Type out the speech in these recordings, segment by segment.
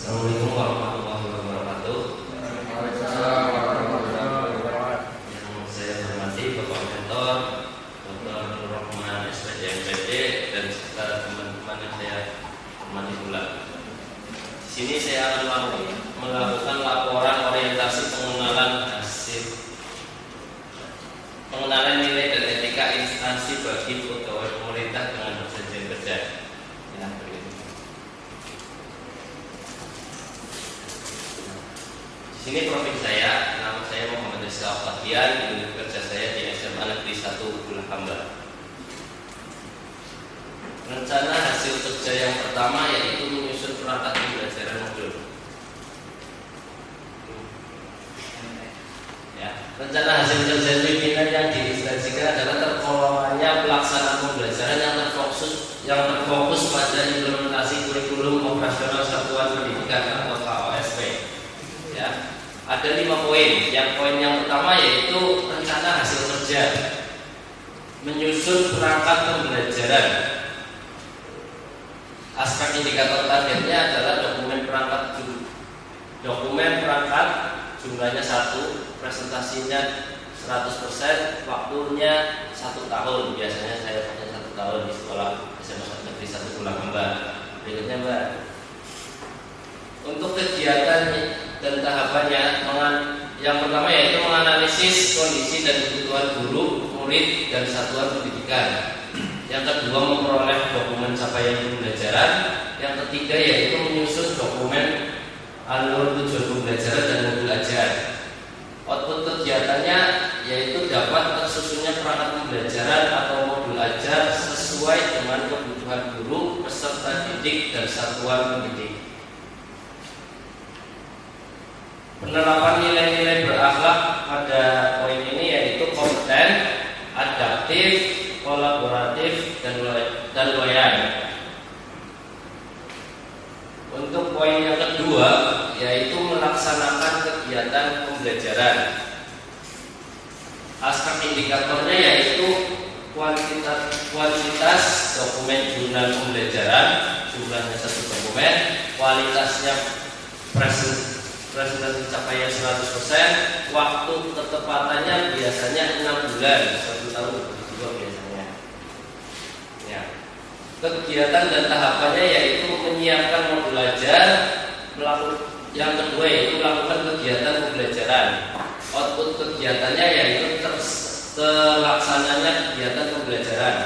Assalamualaikum warahmatullahi wabarakatuh. Waalaikumsalam warahmatullahi wabarakatuh. Yang saya hormati Bapak Mentor, Dr. Nur Rahman SPD MPD, dan serta teman-teman yang saya hormati pula. Di sini saya akan melakukan laporan orientasi pengenalan nilai dan etika instansi bagi pegawai pemerintah dengan perjanjian kerja. Ya, begitu. Di sini profil saya, nama saya Muhammad Rizal Fatian, unit kerja saya di SMA Negeri 1 Bulah Hamba. Rencana hasil kerja yang pertama yaitu menyusun perangkat pembelajaran modul. Ya, rencana hasil kerja pimpinan yang diinstansikan adalah terkelolanya pelaksanaan pembelajaran yang terfokus pada implementasi kurikulum operasional satuan pendidikan atau KOSP. Ya, ada 5 poin. Yang poin yang pertama yaitu rencana hasil kerja, menyusun perangkat pembelajaran. Aspek indikator targetnya adalah dokumen perangkat jumlahnya 1, presentasinya 100%, waktunya 1 tahun. Biasanya saya pakai 1 tahun di sekolah SMA Negeri 1 Bulah Hamba. Berikutnya Mbak, untuk kegiatan dan tahapannya, yang pertama yaitu menganalisis kondisi dan kebutuhan guru, murid, dan satuan pendidikan. Yang kedua, memperoleh dokumen capaian pembelajaran. Yang ketiga yaitu menyusun dokumen alur tujuan pembelajaran dan modul ajar. Output kegiatannya yaitu dapat tersusunnya perangkat pembelajaran atau modul ajar sesuai dengan kebutuhan guru, peserta didik, dan satuan pendidik. Penerapan nilai-nilai berakhlak pada poin ini yaitu kompeten, adaptif, kolaboratif, dan loyal. Untuk poin yang kedua yaitu melaksanakan kegiatan pembelajaran. Aspek indikatornya yaitu kuantitas dokumen jurnal pembelajaran, jumlahnya 1 dokumen, kualitasnya presentasi capaian 100%, waktu ketepatannya biasanya 6 bulan, 1 tahun juga biasanya. Ya. Kegiatan dan tahapannya yaitu menyiapkan modul ajar, yang kedua yaitu melakukan kegiatan pembelajaran. Output kegiatannya yaitu terlaksananya kegiatan pembelajaran.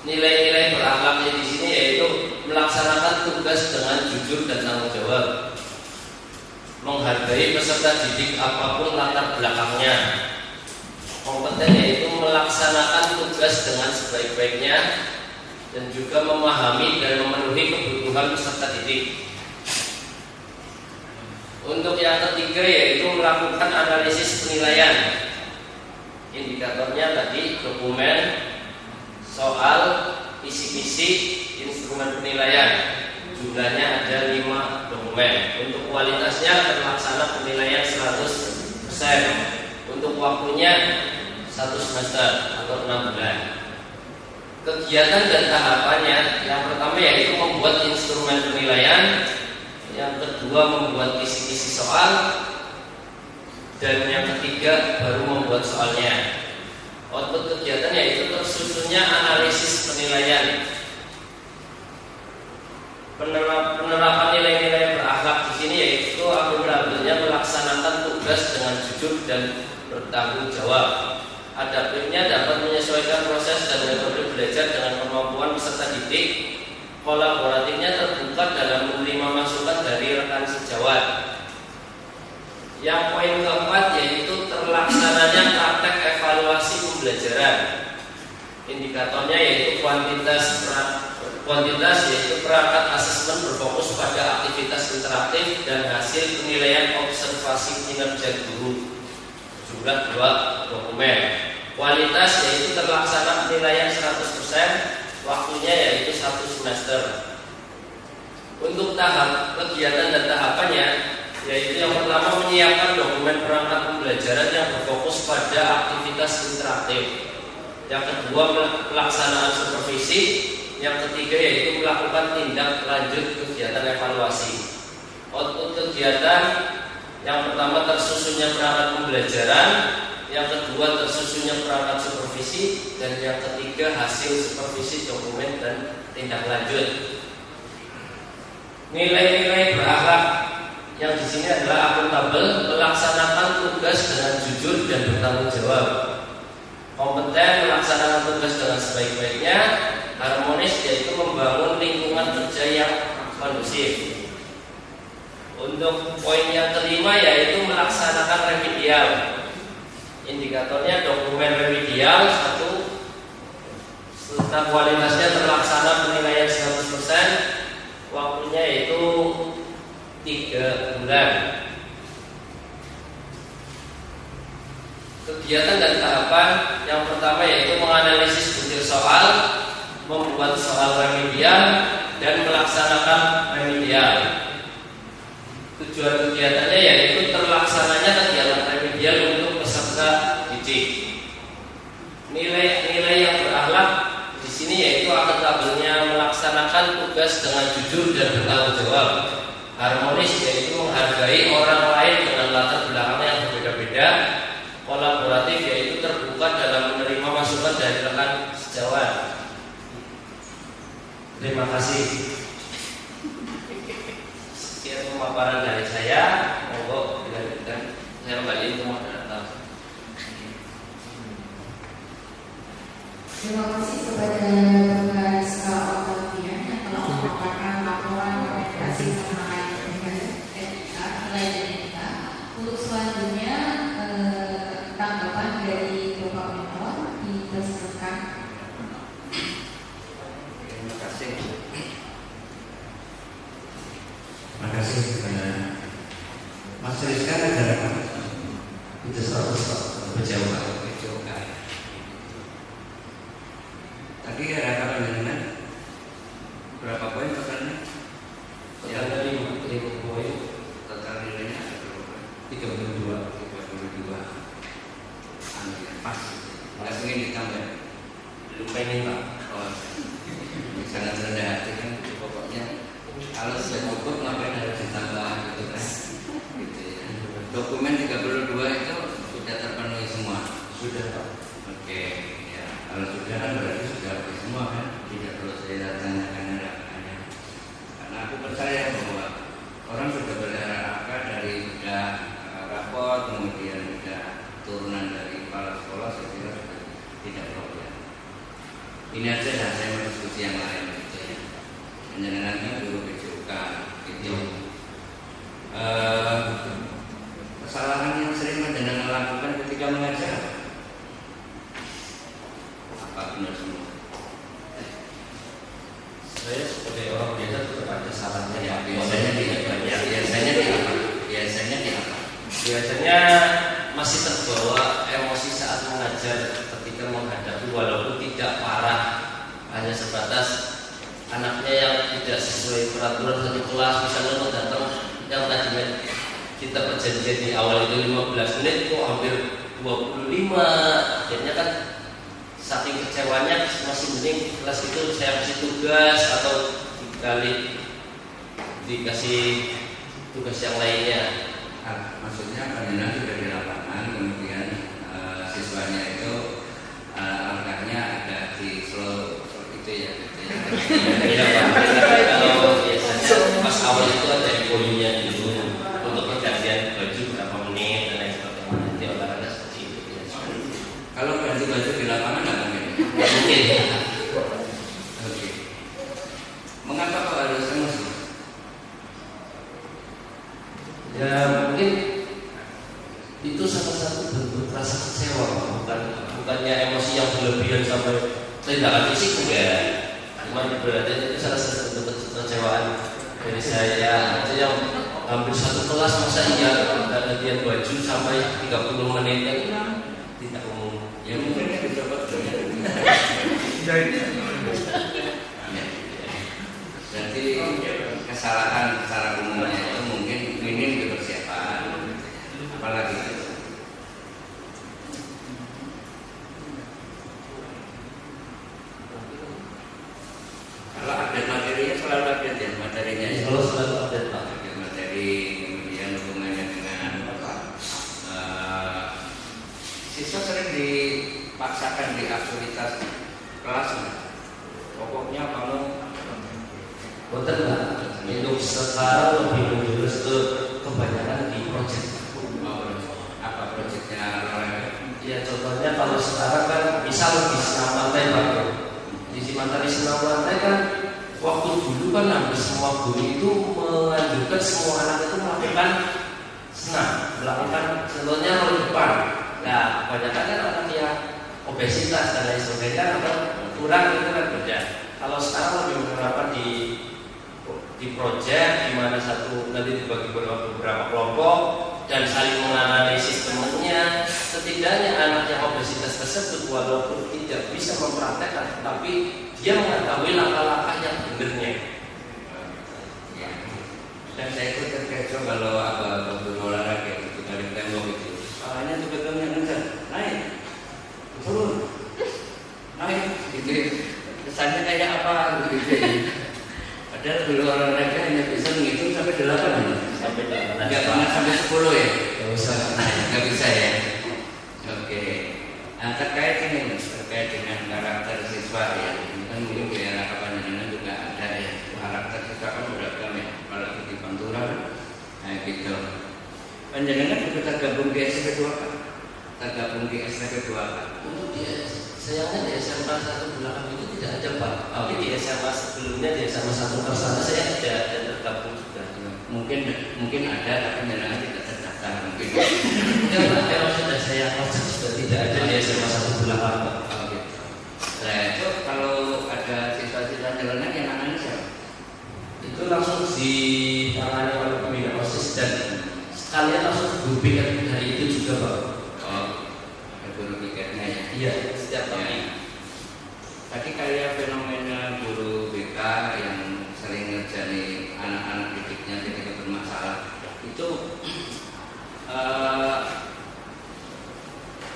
Nilai-nilai berakhlaknya di sini yaitu melaksanakan tugas dengan jujur dan tanggung jawab, menghargai peserta didik apapun latar belakangnya. Kompeten yaitu melaksanakan tugas dengan sebaik-baiknya dan juga memahami dan memenuhi kebutuhan peserta didik. Untuk yang ketiga yaitu melakukan analisis penilaian. Indikatornya tadi dokumen, soal, isi-isi, instrumen penilaian. Jumlahnya ada 5 dokumen. Untuk kualitasnya terlaksana penilaian 100%. Untuk waktunya 1 semester atau 6 bulan. Kegiatan dan tahapannya, yang pertama yaitu membuat instrumen penilaian, yang kedua membuat kisi-kisi soal, dan yang ketiga baru membuat soalnya. Output kegiatan yaitu tersusunnya analisis penilaian. Penerapan nilai-nilai berakhlak di sini yaitu akuntabelnya melaksanakan tugas dengan jujur dan bertanggung jawab. Adaptifnya dapat menyesuaikan proses dan metode belajar dengan kemampuan peserta didik. Kolaboratifnya terbuka dalam menerima masukan dari rekan sejawat. Yang poin keempat yaitu terlaksananya praktek evaluasi pembelajaran. Indikatornya yaitu kuantitas yaitu perangkat asesmen berfokus pada aktivitas interaktif dan hasil penilaian observasi kinerja guru. Jumlah 2 dokumen. Kualitas yaitu terlaksana penilaian 100%, waktunya yaitu 1 semester. Untuk tahap kegiatan dan tahapannya yaitu yang pertama menyiapkan dokumen perangkat pembelajaran yang berfokus pada aktivitas interaktif. Yang kedua pelaksanaan supervisi. Yang ketiga yaitu melakukan tindak lanjut kegiatan evaluasi. Output kegiatan yang pertama tersusunnya perangkat pembelajaran, yang kedua tersusunnya perangkat supervisi, dan yang ketiga hasil supervisi dokumen dan tindak lanjut. Nilai-nilai berakhlak yang di sini adalah akuntabel, melaksanakan tugas dengan jujur dan bertanggung jawab, kompeten, melaksanakan tugas dengan sebaik-baiknya, harmonis, yaitu membangun lingkungan kerja yang kondusif. Untuk poin yang kelima yaitu melaksanakan remedial. Indikatornya dokumen remedial 1, serta kualitasnya terlaksana penilaian 100%, waktunya yaitu 3 bulan. Kegiatan dan tahapan yang pertama yaitu menganalisis butir soal, membuat soal remedial, dan melaksanakan remedial. Tujuan kegiatannya yaitu terlaksananya kegiatan remedial untuk peserta didik. Nilai-nilai yang berakhlak di sini yaitu akuntabelnya melaksanakan tugas dengan jujur dan bertanggung jawab. Harmonis yaitu menghargai orang lain dengan latar belakang yang berbeda-beda. Kolaboratif yaitu terbuka dalam menerima masukan dari rekan sejawat. Terima kasih. Sekian pemaparan dari saya. Monggo dilanjutkan. Saya kembali ke moderator. Terima kasih kepada Bapak Octavian yang telah memaparkan laporan rekomendasi penanganan nilai etika. Untuk selanjutnya tanggapan dari Bapak Mentor dipersilakan. Terima kasih. Terima kasih kepada Mas Rizka dan Pak. Itu soal berjawab. Tadi ada kapan dengan berapa poin totalnya? Totalnya 5 poin. Total nilainya ada berapa? 32. Pas. Nggak ingin ditambah. Belum pengen Pak. Oh, sangat rendah hati kan. Pokoknya kalau sudah cukup ngapain harus ditambah gitu kan? Gitu ya. Dokumen 32 itu sudah terpenuhi semua. Sudah Pak. Oke, ya. Kalau sudah kan berarti sudah habis semua kan? Tidak perlu saya tanyakan harapannya. Karena aku percaya bahwa orang sudah berharap dari sudah rapor, kemudian sudah turunan dari kepala sekolah, saya kira sudah tidak problem. Ini aja dah saya mau diskusi yang lain gitu ya. Menyenangkan guru PJUK gitu. Kesalahan yang sering menjenengan lakukan ketika mengajar apa benar semua? Saya sebagai orang biasa tetap ada salahnya Ya, Pak. biasanya tidak banyak. Biasanya di apa? Biasanya masih terbawa emosi saat mengajar ketika menghadapi walaupun tidak parah, hanya sebatas anaknya yang tidak sesuai peraturan satu kelas, misalnya mau datang yang tadinya kita perjanjian di awal itu 15 menit kok hampir 25, akhirnya kan saking kecewanya masih mending kelas itu saya kasih tugas atau dikasih tugas yang lainnya. Maksudnya panjenengan sudah di lapangan, kemudian siswanya itu langkahnya agak di slow itu ya. Iya Pak. Kalau biasanya pas awal itu ada poinnya dulu untuk pergantian baju berapa menit dan lain sebagainya. Nanti olahraga seperti itu biasanya. Kalau baju-baju di lapangan nggak mungkin. Nggak mungkin. Oke. Mengapa kok harus emosi? Ya mungkin itu salah satu bentuk rasa kecewa, bukannya emosi yang berlebihan sampai tindakan fisik enggak. Cuma berarti itu salah satu bentuk kekecewaan dari saya aja yang hampir satu kelas masa iya gantian baju sampai 30 menit kan tidak umum. Ya mungkin dicoba dulu. Berarti kesalahan secara umumnya itu mungkin minim di persiapan, apalagi selalu update ya materinya ya. Kalau selalu update Pak. Materi, kemudian hubungannya dengan siswa sering dipaksakan di aktivitas kelas. Pokoknya kamu Betul nggak? Untuk sekarang lebih menjurus ke kebanyakan di proyek. apa proyeknya olahraga? Ya contohnya kalau sekarang kan misal di senam lantai Pak, di materi senam lantai kan waktu dulu kan hampir semua guru itu menganjurkan semua anak itu melakukan senam, melakukan contohnya roda depan. Nah kebanyakan kan anak yang obesitas dan lain sebagainya atau kurang itu kan beda. Kalau sekarang lebih menerapkan di proyek di mana satu nanti dibagi beberapa kelompok dan saling menganalisis temannya. Setidaknya anak yang obesitas tersebut walaupun tidak bisa mempraktekkan, tapi dia mengetahui langkah-langkah yang benarnya. Ya. Dan saya ikut terkecoh kalau waktu olahraga itu dari tembok itu. Soalnya sebetulnya ngejar naik, turun, naik, gitu. Kesannya kayak apa gitu. Padahal dulu olahraga hanya bisa menghitung sampai 8. Sampai Nggak pernah sampai 10 ya. nggak usah. Nggak bisa ya. Oke. Nah, terkait dengan karakter siswa ya, ini kan mungkin di era kepanjangan juga ada ya. Karakter siswa kan beragam ya. Kalau di Pantura, nah gitu. Panjangan juga tergabung di SMP 2 kan? Tergabung di SMP 2 kan? Untuk di sayangnya di SMA 1 belakang itu tidak ada Pak. Tapi di SMA sebelumnya di SMA 1 bersama saya tidak ada tergabung juga. Mungkin ada tapi jangan tidak terdaftar mungkin. Enggak Pak, kalau sudah saya proses juga tidak ada di SMA 1 belakang Pak. Oh, gitu. Nah itu kalau ada siswa-siswa jalanan yang namanya siapa? Itu langsung ditangani oleh pembina OSIS dan sekalian langsung guru BK hari itu juga Pak. Oh, ada guru BK-nya ya. Iya, setiap Ya. pagi. Tadi kayak fenomena guru BK yang sering ngerjani anak-anak didiknya ketika bermasalah itu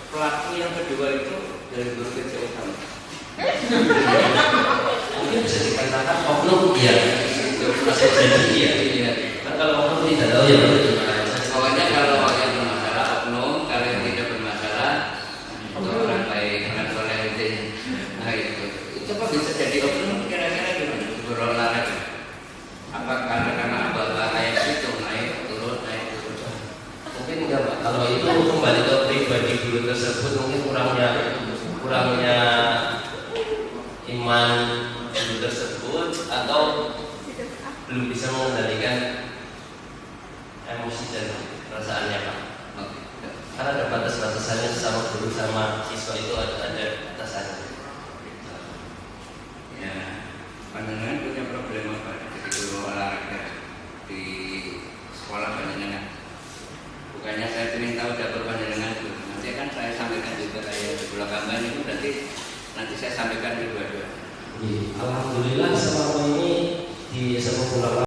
pelaku yang kedua itu dari guru kecil utama. Mungkin bisa dikatakan oknum iya. Itu masih jadi iya. Iya. Kan kalau oknum tidak tahu ya Pak gimana. Pokoknya kalau yang bermasalah oknum, kalau yang tidak bermasalah itu orang baik, orang soleh itu. Nah itu coba bisa jadi oknum kira-kira gimana? Guru olahraga. Apakah karena abah kayak itu naik turun? Mungkin enggak Pak. Kalau itu kembali ke pribadi guru tersebut mungkin kurangnya iman guru tersebut atau belum bisa mengendalikan emosi dan perasaannya Pak. Karena ada batas-batasannya sama guru sama siswa itu ada batasannya. Ya, pandangan punya problem apa? Jadi guru olahraga di sekolah pandangan. Bukannya saya ingin tahu dapur pandangan itu. Nanti kan saya sampaikan juga kayak di Pulau Kamban itu berarti nanti saya sampaikan di dua-dua. Alhamdulillah selama ini di SMA Pulau